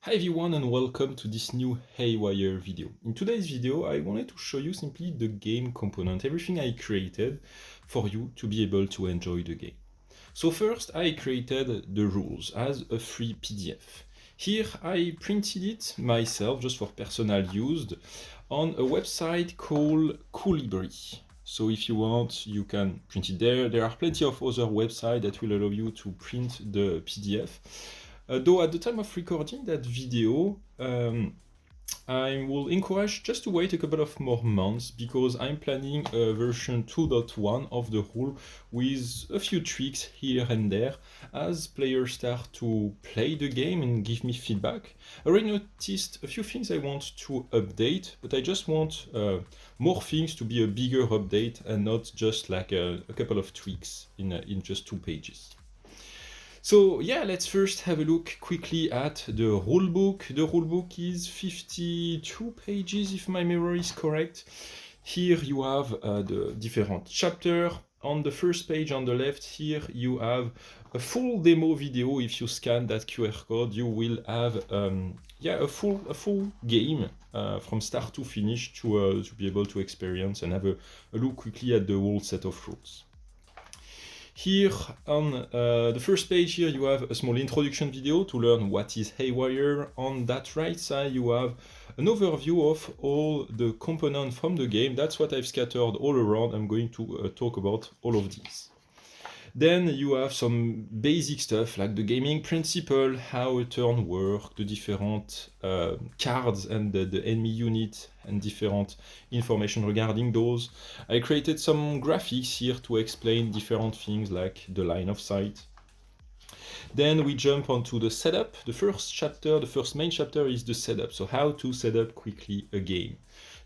Hi everyone and welcome to this new Haywire video. In today's video I wanted to show you simply the game component, everything I created for you to be able to enjoy the game. So first I created the rules as a free PDF. Here I printed it myself just for personal use on a website called Coolibri. So if you want, you can print it there. There are plenty of other websites that will allow you to print the PDF. Though at the time of recording that video, I will encourage just to wait a couple of more months because I'm planning a version 2.1 of the rule with a few tweaks here and there as players start to play the game and give me feedback. I already noticed a few things I want to update, but I just want more things to be a bigger update and not just like a couple of tweaks in just 2 pages. So yeah, let's first have a look quickly at the rulebook. The rulebook is 52 pages if my memory is correct. Here you have the different chapters. On the first page on the left here you have a full demo video. If you scan that QR code you will have a full game from start to finish to be able to experience and have a look quickly at the whole set of rules. Here on the first page here you have a small introduction video to learn what is Haywire. On that right side you have an overview of all the components from the game. That's what I've scattered all around. I'm going to talk about all of these. Then you have some basic stuff like the gaming principle, how a turn works, the different cards and the enemy unit and different information regarding those. I created some graphics here to explain different things like the line of sight. Then we jump onto the setup. The first chapter, the first main chapter is the setup. So how to set up quickly a game.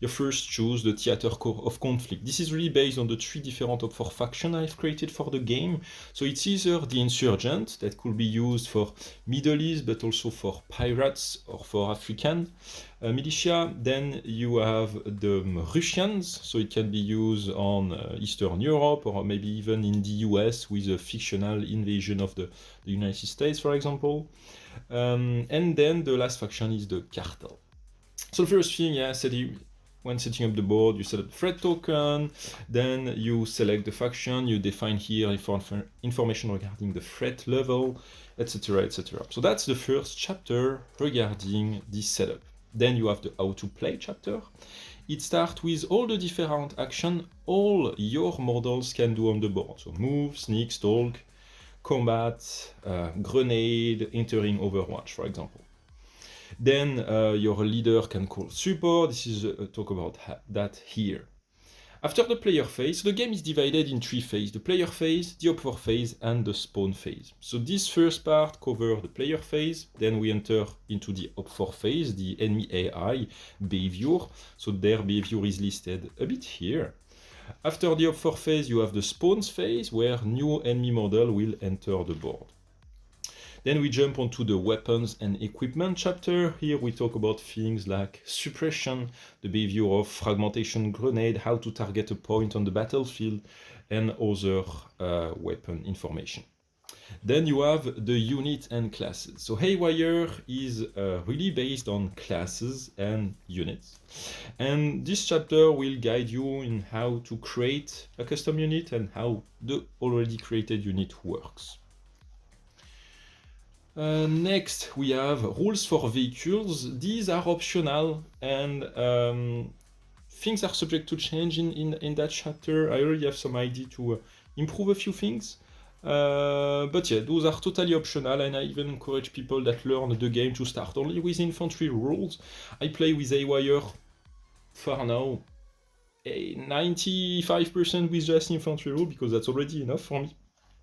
You first choose the theater of conflict. This is really based on the 3 different top 4 factions I've created for the game. So it's either the insurgent that could be used for Middle East, but also for pirates or for African militia. Then you have the Russians, so it can be used on Eastern Europe or maybe even in the US with a fictional invasion of the United States, for example. And then the last faction is the cartel. So the first thing, when setting up the board, you set up the threat token, then you select the faction, you define here information regarding the threat level, etc., etc. So that's the first chapter regarding this setup. Then you have the how to play chapter. It starts with all the different actions all your models can do on the board. So move, sneak, stalk, combat, grenade, entering Overwatch, for example. Then your leader can call support. This is talk about that here. After the player phase, the game is divided in 3 phases: the player phase, the observer phase, and the spawn phase. So this first part covers the player phase, then we enter into the observer phase, the enemy AI behavior. So their behavior is listed a bit here. After the observer phase, you have the spawns phase, where new enemy model will enter the board. Then we jump onto the weapons and equipment chapter. Here we talk about things like suppression, the behavior of fragmentation grenade, how to target a point on the battlefield, and other weapon information. Then you have the unit and classes. So Haywire is really based on classes and units. And this chapter will guide you in how to create a custom unit and how the already created unit works. Next, we have rules for vehicles. These are optional and things are subject to change in that chapter. I already have some idea to improve a few things. But yeah, those are totally optional, and I even encourage people that learn the game to start only with infantry rules. I play with Haywire for now 95% with just infantry rule because that's already enough for me.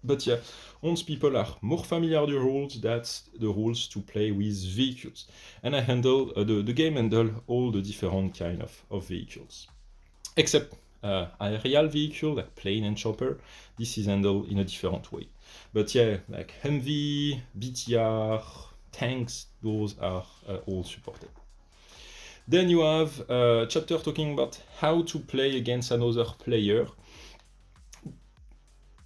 But yeah, once people are more familiar with the rules, that's the rules to play with vehicles. And I handle, the game handle all the different kind of vehicles. Except aerial vehicle, like plane and chopper, this is handled in a different way. But yeah, like Humvee, BTR, tanks, those are all supported. Then you have a chapter talking about how to play against another player.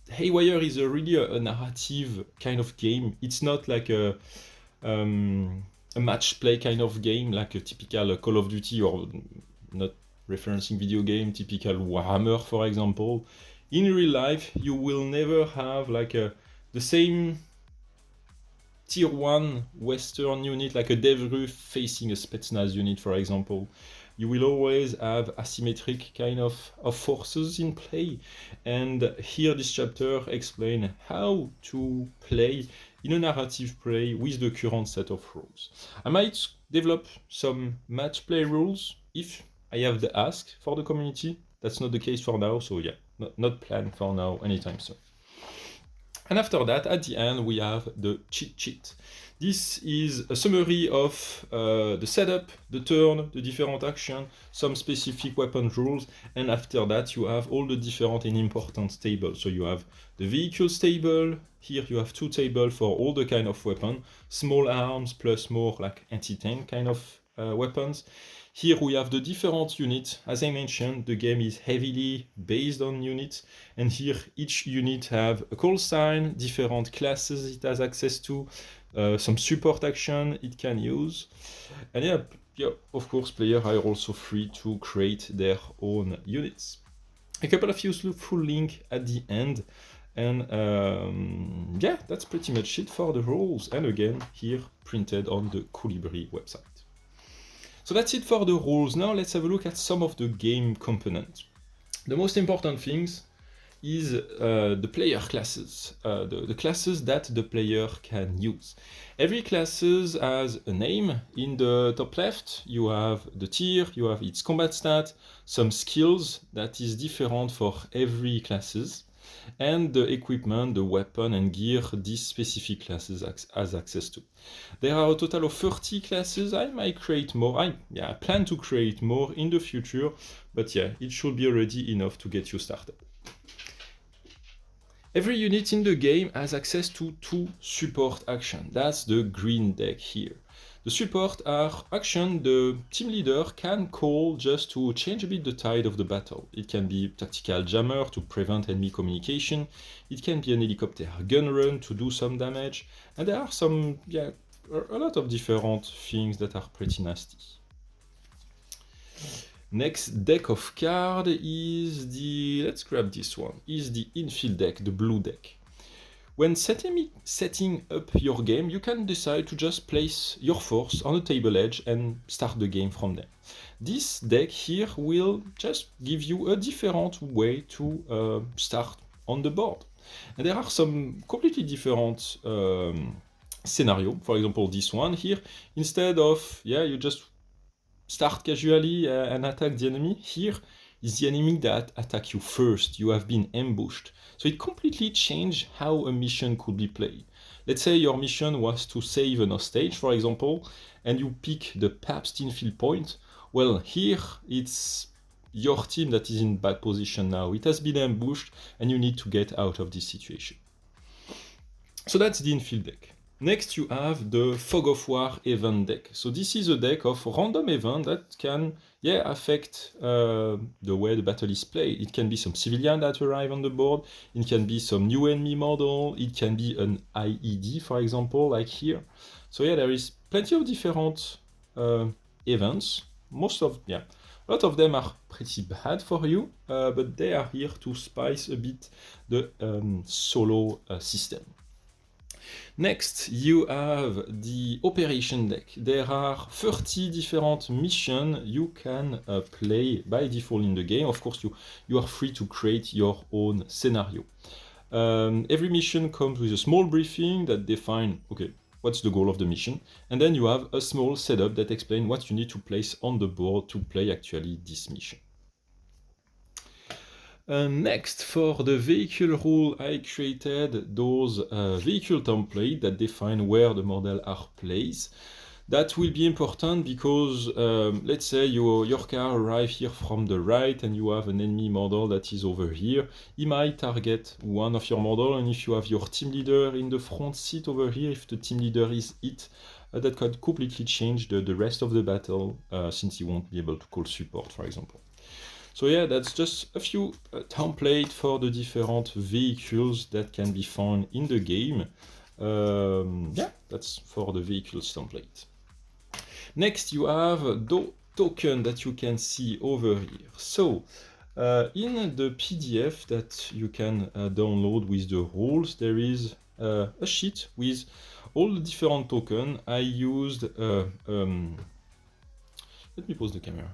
Haywire is really a narrative kind of game. It's not like a a match play kind of game, like a typical Call of Duty, or not referencing video game, typical Warhammer, for example. In real life, you will never have like the same tier 1 Western unit, like a Devru facing a Spetsnaz unit, for example. You will always have asymmetric kind of forces in play, and here this chapter explains how to play in a narrative play with the current set of rules. I might develop some match play rules if I have the ask for the community. That's not the case for now, so yeah, not planned for now anytime soon. And after that, at the end, we have the cheat sheet. This is a summary of the setup, the turn, the different actions, some specific weapon rules, and after that you have all the different and important tables. So you have the vehicles table, here you have 2 tables for all the kind of weapon, small arms plus more like anti-tank kind of weapons. Here we have the different units. As I mentioned, the game is heavily based on units, and here each unit have a call sign, different classes it has access to, some support action it can use, and yeah, of course, players are also free to create their own units. A couple of useful links at the end, and yeah, that's pretty much it for the rules, and again, here printed on the Colibri website. So that's it for the rules. Now let's have a look at some of the game components. The most important things is the player classes, the classes that the player can use. Every classes has a name. In the top left, you have the tier, you have its combat stat, some skills that is different for every classes, and the equipment, the weapon and gear these specific classes has access to. There are a total of 30 classes. I might create more. I plan to create more in the future, but yeah, it should be already enough to get you started. Every unit in the game has access to 2 support actions. That's the green deck here. The support are action the team leader can call just to change a bit the tide of the battle. It can be tactical jammer to prevent enemy communication. It can be an helicopter gun run to do some damage. And there are some, a lot of different things that are pretty nasty. Next deck of card is let's grab this one, is the infield deck, the blue deck. When setting up your game, you can decide to just place your force on a table edge and start the game from there. This deck here will just give you a different way to start on the board. And there are some completely different scenarios. For example, this one here, instead of, you just start casually and attack the enemy, here is the enemy that attack you first. You have been ambushed. So it completely changed how a mission could be played. Let's say your mission was to save an hostage, for example, and you pick the Pabst infield point. Well, here it's your team that is in bad position now. It has been ambushed and you need to get out of this situation. So that's the infield deck. Next, you have the Fog of War event deck. So this is a deck of random event that can, affect the way the battle is played. It can be some civilian that arrive on the board. It can be some new enemy model. It can be an IED, for example, like here. So there is plenty of different events. A lot of them are pretty bad for you, but they are here to spice a bit the solo system. Next, you have the operation deck. There are 30 different missions you can play by default in the game. Of course, you are free to create your own scenario. Every mission comes with a small briefing that defines, what's the goal of the mission? And then you have a small setup that explains what you need to place on the board to play actually this mission. Next, for the vehicle rule, I created those vehicle templates that define where the models are placed. That will be important because, let's say your car arrives here from the right and you have an enemy model that is over here. He might target one of your models, and if you have your team leader in the front seat over here, if the team leader is hit, that could completely change the rest of the battle, since he won't be able to call support, for example. So that's just a few templates for the different vehicles that can be found in the game. That's for the vehicles template. Next, you have the token that you can see over here. So, in the PDF that you can download with the rules, there is a sheet with all the different tokens. I used, let me pause the camera.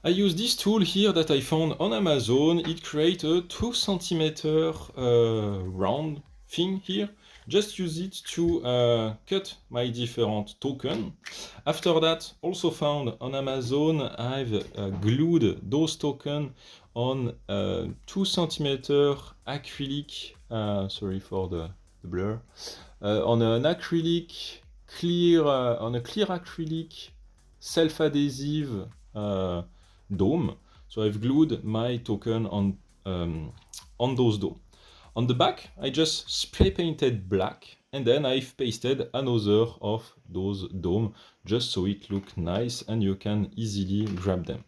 I use this tool here that I found on Amazon. It creates a 2 centimeter round thing here. Just use it to cut my different token. After that, also found on Amazon, I've glued those tokens on 2 centimeter acrylic, sorry for the blur, on an acrylic clear, on a clear acrylic self-adhesive dome. So I've glued my token on those dome. On the back, I just spray painted black, and then I've pasted another of those dome just so it looks nice and you can easily grab them.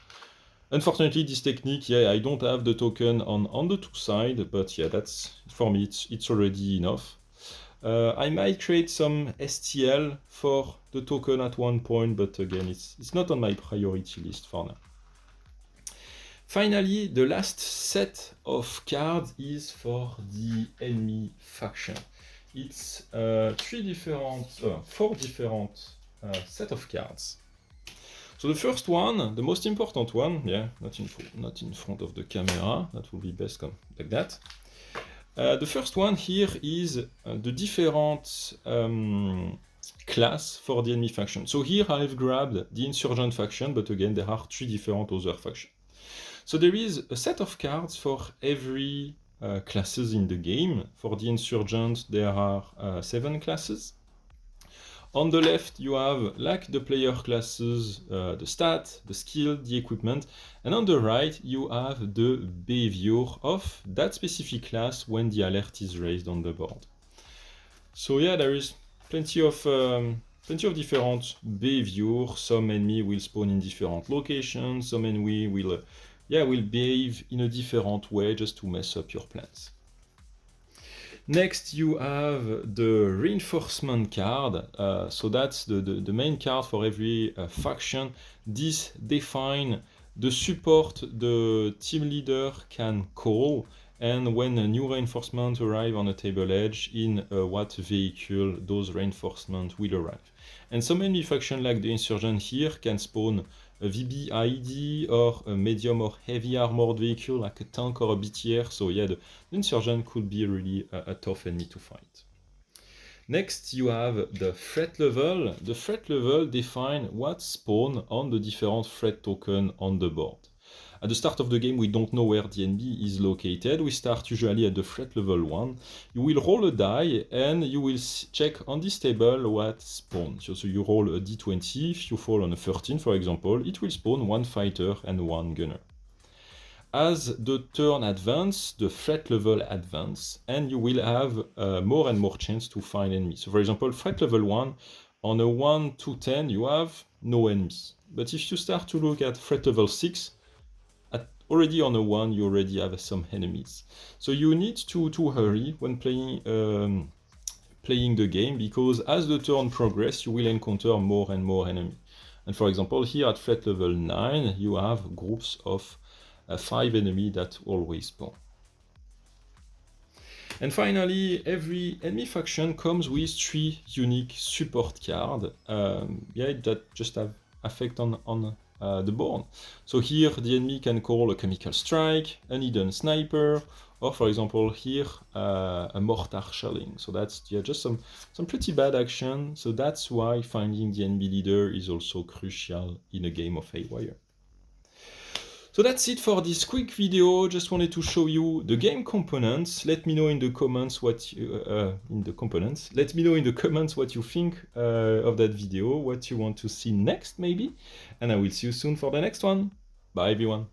Unfortunately, this technique, yeah, I don't have the token on the two sides, but yeah, that's for me, it's already enough. I might create some STL for the token at one point, but again, it's not on my priority list for now. Finally, the last set of cards is for the enemy faction. It's four different set of cards. So the first one, the most important one, yeah, not in front of the camera, that will be best like that. The first one here is the different class for the enemy faction. So here I've grabbed the insurgent faction, but again there are 3 different other factions. So there is a set of cards for every classes in the game. For the insurgent there are 7 classes. On the left you have like the player classes, the stat, the skill, the equipment, and on the right you have the behavior of that specific class when the alert is raised on the board. So yeah, there is plenty of different behavior. Some enemy will spawn in different locations, some enemy will behave in a different way just to mess up your plans. Next, you have the reinforcement card. So that's the main card for every faction. This defines the support the team leader can call, and when a new reinforcement arrive on a table edge, in what vehicle those reinforcements will arrive. And some enemy faction like the insurgent here can spawn a VBID or a medium or heavy armored vehicle like a tank or a BTR. So yeah, the insurgent could be really a tough enemy to fight. Next, you have the threat level. The threat level defines what spawn on the different threat token on the board. At the start of the game, we don't know where the enemy is located. We start usually at the threat level 1. You will roll a die and you will check on this table what spawns. So you roll a d20. If you fall on a 13, for example, it will spawn 1 fighter and 1 gunner. As the turn advance, the threat level advance, and you will have more and more chance to find enemies. So for example, threat level 1, on a 1 to 10, you have no enemies. But if you start to look at threat level 6, already on a 1, you already have some enemies. So you need to hurry when playing the game, because as the turn progresses, you will encounter more and more enemies. And for example, here at threat level 9, you have groups of 5 enemies that always spawn. And finally, every enemy faction comes with 3 unique support cards that just have effect on the board. So here the enemy can call a chemical strike, an hidden sniper, or for example here a mortar shelling. So that's just some pretty bad action. So that's why finding the enemy leader is also crucial in a game of Haywire. So that's it for this quick video. Just wanted to show you the game components. Let me know in the comments what you, Let me know in the comments what you think of that video, what you want to see next maybe, and I will see you soon for the next one. Bye everyone.